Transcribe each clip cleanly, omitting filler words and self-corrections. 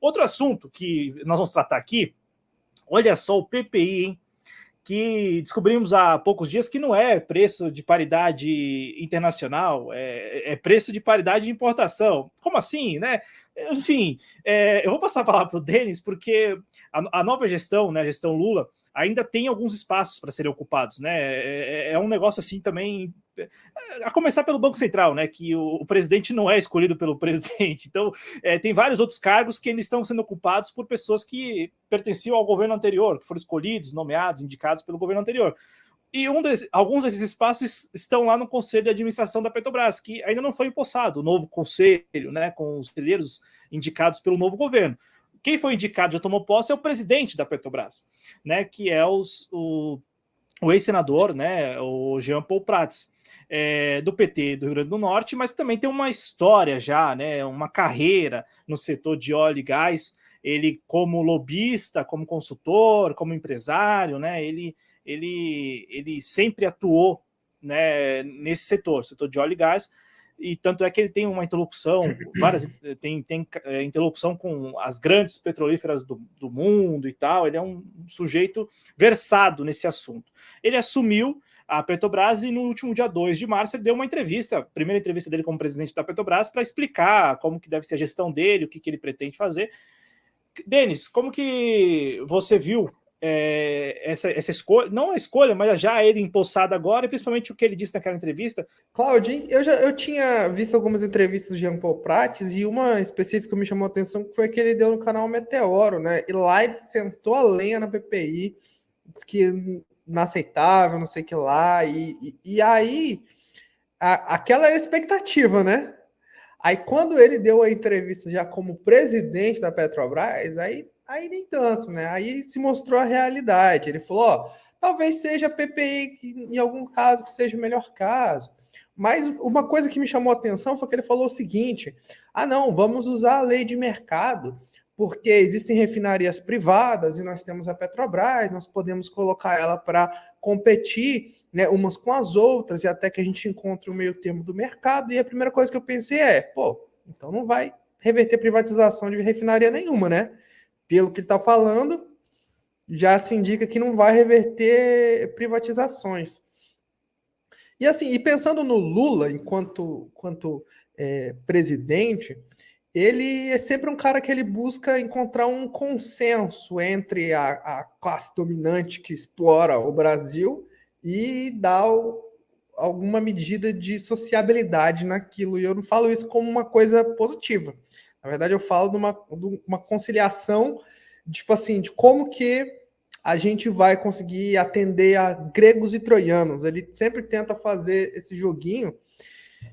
Outro assunto que nós vamos tratar aqui, olha só o PPI, hein? Que descobrimos há poucos dias que não é preço de paridade internacional, é preço de paridade de importação. Como assim, né? Enfim, eu vou passar a palavra para o Denis, porque a nova gestão, né, a gestão Lula, ainda tem alguns espaços para serem ocupados, né? É um negócio assim também, a começar pelo Banco Central, né? Que o presidente não é escolhido pelo presidente. Então, tem vários outros cargos que ainda estão sendo ocupados por pessoas que pertenciam ao governo anterior, que foram escolhidos, nomeados, indicados pelo governo anterior. E alguns desses espaços estão lá no Conselho de Administração da Petrobras, que ainda não foi empossado, o novo conselho, né? Com os conselheiros indicados pelo novo governo. Quem foi indicado já tomou posse é o presidente da Petrobras, né? Que é o ex-senador, né? O Jean Paul Prats. Do PT do Rio Grande do Norte, mas também tem uma história já, né, uma carreira no setor de óleo e gás. Ele, como lobista, como consultor, como empresário, né, ele sempre atuou, né, nesse setor de óleo e gás, e tanto é que ele tem uma interlocução, tem interlocução com as grandes petrolíferas do mundo e tal. Ele é um sujeito versado nesse assunto. Ele assumiu a Petrobras e no último dia 2 de março ele deu uma entrevista, a primeira entrevista dele como presidente da Petrobras, para explicar como que deve ser a gestão dele, o que ele pretende fazer. Denis, como que você viu essa escolha, não a escolha, mas já ele empossado agora, e principalmente o que ele disse naquela entrevista? Claudinho, eu tinha visto algumas entrevistas do Jean Paul Prats, e uma específica que me chamou a atenção que foi a que ele deu no canal Meteoro, né? E lá ele sentou a lenha na PPI, disse que inaceitável, não sei o que lá, e aí aquela era a expectativa, né? Aí quando ele deu a entrevista já como presidente da Petrobras, aí nem tanto, né? Aí se mostrou a realidade. Ele falou, ó, talvez seja a PPI que, em algum caso, que seja o melhor caso. Mas uma coisa que me chamou a atenção foi que ele falou o seguinte: não, vamos usar a lei de mercado, porque existem refinarias privadas e nós temos a Petrobras, nós podemos colocar ela para competir, né, umas com as outras, e até que a gente encontre o meio termo do mercado. E a primeira coisa que eu pensei então não vai reverter privatização de refinaria nenhuma, né? Pelo que ele está falando, já se indica que não vai reverter privatizações. E assim, e pensando no Lula enquanto presidente, ele é sempre um cara que ele busca encontrar um consenso entre a classe dominante que explora o Brasil e dar alguma medida de sociabilidade naquilo. E eu não falo isso como uma coisa positiva. Na verdade, eu falo de uma conciliação, tipo assim, de como que a gente vai conseguir atender a gregos e troianos. Ele sempre tenta fazer esse joguinho.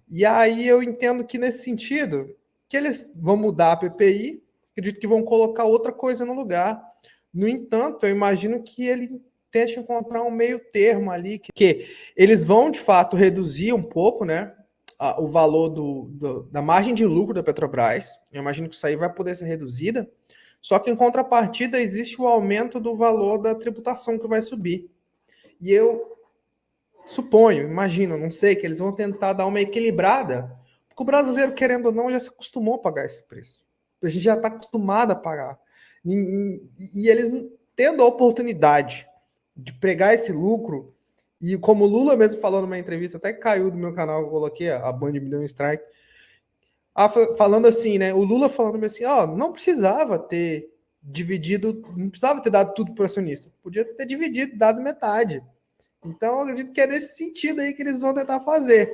E aí eu entendo que, nesse sentido, que eles vão mudar a PPI, acredito que vão colocar outra coisa no lugar. No entanto, eu imagino que ele tente encontrar um meio termo ali, que eles vão, de fato, reduzir um pouco, né, o valor da margem de lucro da Petrobras. Eu imagino que isso aí vai poder ser reduzida, só que, em contrapartida, existe o aumento do valor da tributação que vai subir. E eu suponho, imagino, não sei, que eles vão tentar dar uma equilibrada, porque o brasileiro, querendo ou não, já se acostumou a pagar esse preço. A gente já está acostumado a pagar. E eles tendo a oportunidade de pegar esse lucro, e como o Lula mesmo falou numa entrevista, até caiu do meu canal, eu coloquei, a Band me deu um strike, falando assim, né? O Lula falando assim, não precisava ter dividido, não precisava ter dado tudo para o acionista, podia ter dividido, dado metade. Então, eu acredito que é nesse sentido aí que eles vão tentar fazer,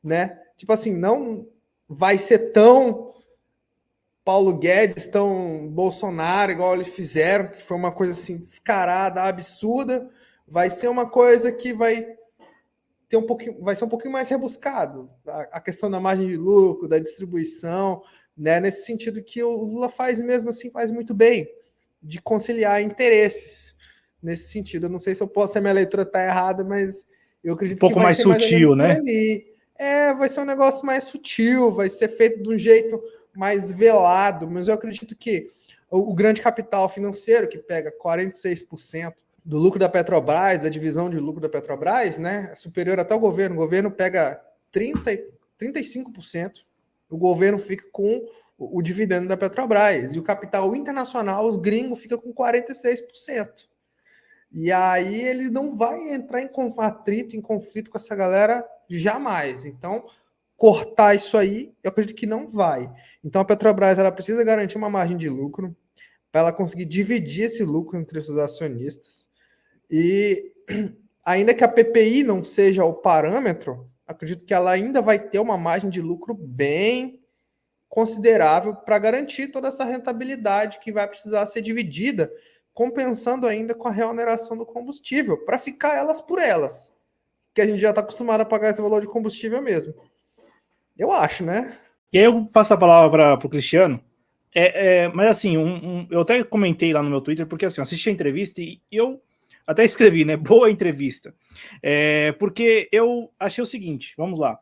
né? Tipo assim, não vai ser tão Paulo Guedes, tão Bolsonaro, igual eles fizeram, que foi uma coisa assim descarada, absurda. Vai ser uma coisa que vai ser um pouquinho mais rebuscado. A questão da margem de lucro, da distribuição, né? Nesse sentido que o Lula faz mesmo assim, faz muito bem, de conciliar interesses. Nesse sentido, eu não sei se a minha leitura está errada, mas eu acredito que vai ser mais sutil, né? Ali. Vai ser um negócio mais sutil, vai ser feito de um jeito mais velado, mas eu acredito que o grande capital financeiro, que pega 46% do lucro da Petrobras, da divisão de lucro da Petrobras, né, é superior até o governo. O governo pega 35%, o governo fica com o dividendo da Petrobras. E o capital internacional, os gringos, fica com 46%. E aí ele não vai entrar em atrito, em conflito com essa galera jamais. Então, cortar isso aí, eu acredito que não vai. Então, a Petrobras ela precisa garantir uma margem de lucro para ela conseguir dividir esse lucro entre os acionistas. E ainda que a PPI não seja o parâmetro, acredito que ela ainda vai ter uma margem de lucro bem considerável para garantir toda essa rentabilidade que vai precisar ser dividida, compensando ainda com a reoneração do combustível, para ficar elas por elas, que a gente já está acostumado a pagar esse valor de combustível mesmo. Eu acho, né? E aí eu passo a palavra para o Cristiano. Mas assim, eu até comentei lá no meu Twitter, porque assim, assisti a entrevista e eu até escrevi, né? Boa entrevista. Porque eu achei o seguinte, vamos lá.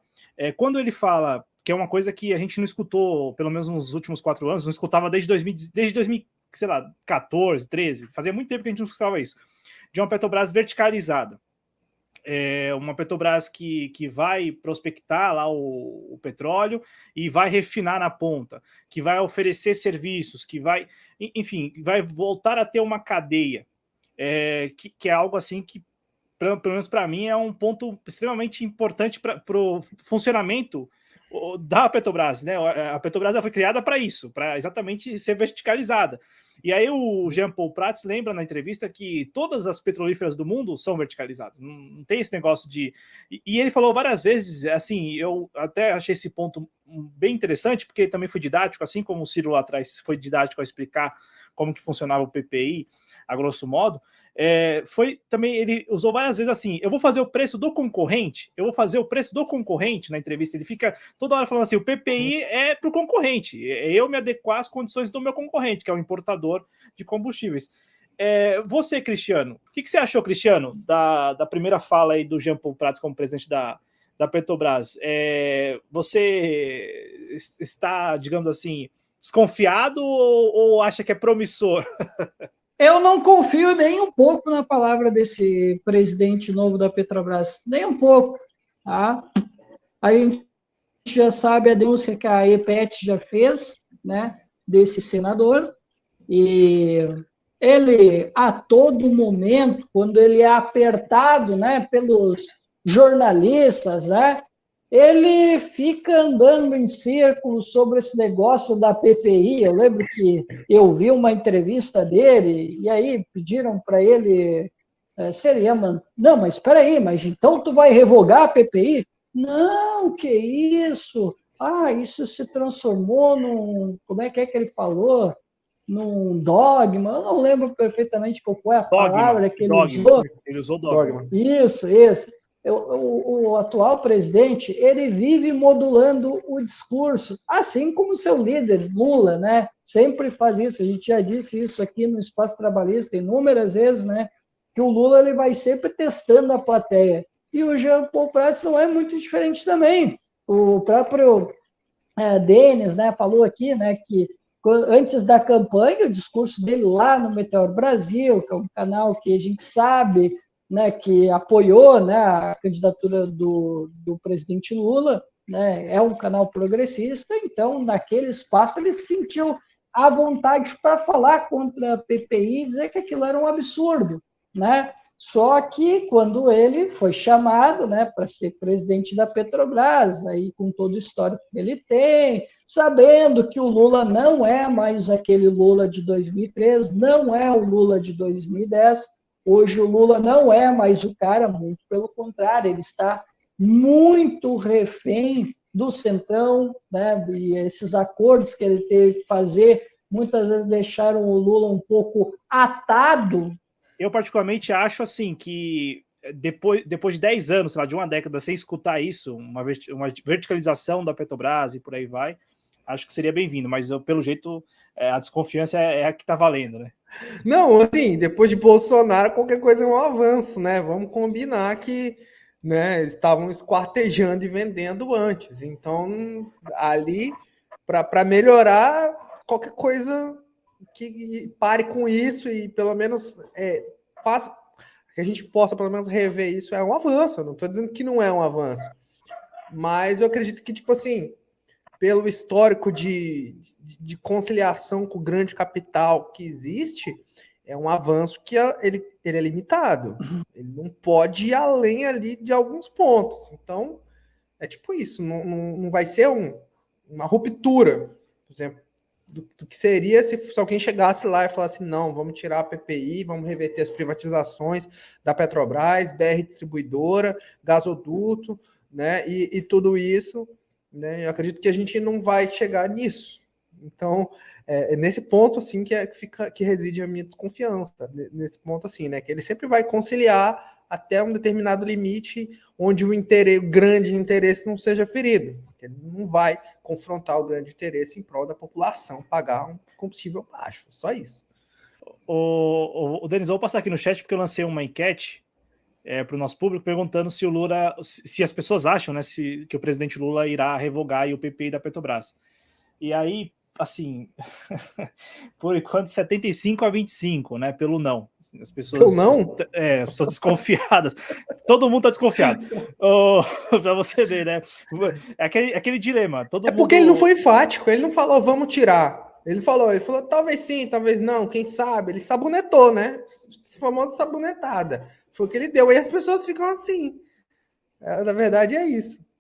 Quando ele fala, que é uma coisa que a gente não escutou, pelo menos nos últimos 4 anos, não escutava desde 2014, 13, fazia muito tempo que a gente não escutava isso, de uma Petrobras verticalizada. Uma Petrobras que vai prospectar lá o petróleo e vai refinar na ponta, que vai oferecer serviços, que vai, enfim, vai voltar a ter uma cadeia, que é algo assim que, pelo menos para mim, é um ponto extremamente importante para o funcionamento da Petrobras, né? A Petrobras foi criada para isso, para exatamente ser verticalizada. E aí o Jean Paul Prats lembra na entrevista que todas as petrolíferas do mundo são verticalizadas. Não tem esse negócio de... E ele falou várias vezes, assim, eu até achei esse ponto bem interessante, porque também foi didático, assim como o Ciro lá atrás foi didático a explicar como que funcionava o PPI, a grosso modo. Foi também, ele usou várias vezes assim, eu vou fazer o preço do concorrente, na entrevista, ele fica toda hora falando assim, o PPI é para o concorrente, eu me adequar às condições do meu concorrente, que é o importador de combustíveis. Você, Cristiano, o que você achou, Cristiano, da primeira fala aí do Jean Paul Prats como presidente da Petrobras? Você está, digamos assim, desconfiado ou acha que é promissor? Eu não confio nem um pouco na palavra desse presidente novo da Petrobras, nem um pouco. Tá? A gente já sabe a denúncia que a EPET já fez, né, desse senador, e ele, a todo momento, quando ele é apertado, né, pelos jornalistas, né, ele fica andando em círculos sobre esse negócio da PPI. Eu lembro que eu vi uma entrevista dele, e aí pediram para ele, seria, mano, não, mas espera aí, mas então tu vai revogar a PPI? Não, que isso? Isso se transformou num, como é que ele falou? Num dogma, eu não lembro perfeitamente qual foi a palavra que ele usou. Ele usou dogma. Isso. O atual presidente, ele vive modulando o discurso, assim como seu líder, Lula, né? Sempre faz isso. A gente já disse isso aqui no Espaço Trabalhista inúmeras vezes, né? Que o Lula ele vai sempre testando a plateia. E o Jean Paul Prats não é muito diferente também. O próprio Denis, né, falou aqui, né, que antes da campanha, o discurso dele lá no Meteor Brasil, que é um canal que a gente sabe, né, que apoiou, né, a candidatura do presidente Lula, né, é um canal progressista, então, naquele espaço, ele se sentiu à vontade para falar contra a PPI e dizer que aquilo era um absurdo, né? Só que quando ele foi chamado, né, para ser presidente da Petrobras, aí com todo o histórico que ele tem, sabendo que o Lula não é mais aquele Lula de 2003, não é o Lula de 2010, hoje o Lula não é mais o cara, muito pelo contrário, ele está muito refém do Centrão, né, e esses acordos que ele teve que fazer, muitas vezes deixaram o Lula um pouco atado. Eu, particularmente, acho assim que depois de 10 anos, sei lá, de uma década, sem escutar isso, uma verticalização da Petrobras e por aí vai, acho que seria bem-vindo, mas pelo jeito a desconfiança é a que tá valendo, né? Não, assim, depois de Bolsonaro, qualquer coisa é um avanço, né? Vamos combinar que, né, eles estavam esquartejando e vendendo antes. Então, ali, para melhorar, qualquer coisa que pare com isso e pelo menos faça que a gente possa pelo menos rever isso, é um avanço. Eu não estou dizendo que não é um avanço, mas eu acredito que, tipo assim, pelo histórico de conciliação com o grande capital que existe, é um avanço que ele é limitado. Ele não pode ir além ali de alguns pontos. Então, é tipo isso, não vai ser uma ruptura, por exemplo, do que seria se alguém chegasse lá e falasse, não, vamos tirar a PPI, vamos reverter as privatizações da Petrobras, BR Distribuidora, gasoduto, né, e tudo isso, né, eu acredito que a gente não vai chegar nisso. Então, é nesse ponto, assim, que reside a minha desconfiança, nesse ponto, assim, né, que ele sempre vai conciliar até um determinado limite onde o grande interesse não seja ferido. Ele não vai confrontar o grande interesse em prol da população pagar um combustível baixo. Só isso. O Denis, eu vou passar aqui no chat porque eu lancei uma enquete para o nosso público perguntando se o Lula, se as pessoas acham, né, que o presidente Lula irá revogar aí o PPI da Petrobras. E aí, assim, por enquanto 75-25, né, pelo não. As pessoas são desconfiadas. Todo mundo está desconfiado. Para você ver, né? É aquele dilema. Porque ele não foi enfático, ele não falou vamos tirar. Ele falou talvez sim, talvez não, quem sabe. Ele sabonetou, né? Essa famosa sabonetada. Foi o que ele deu. E as pessoas ficam assim. Na verdade é isso.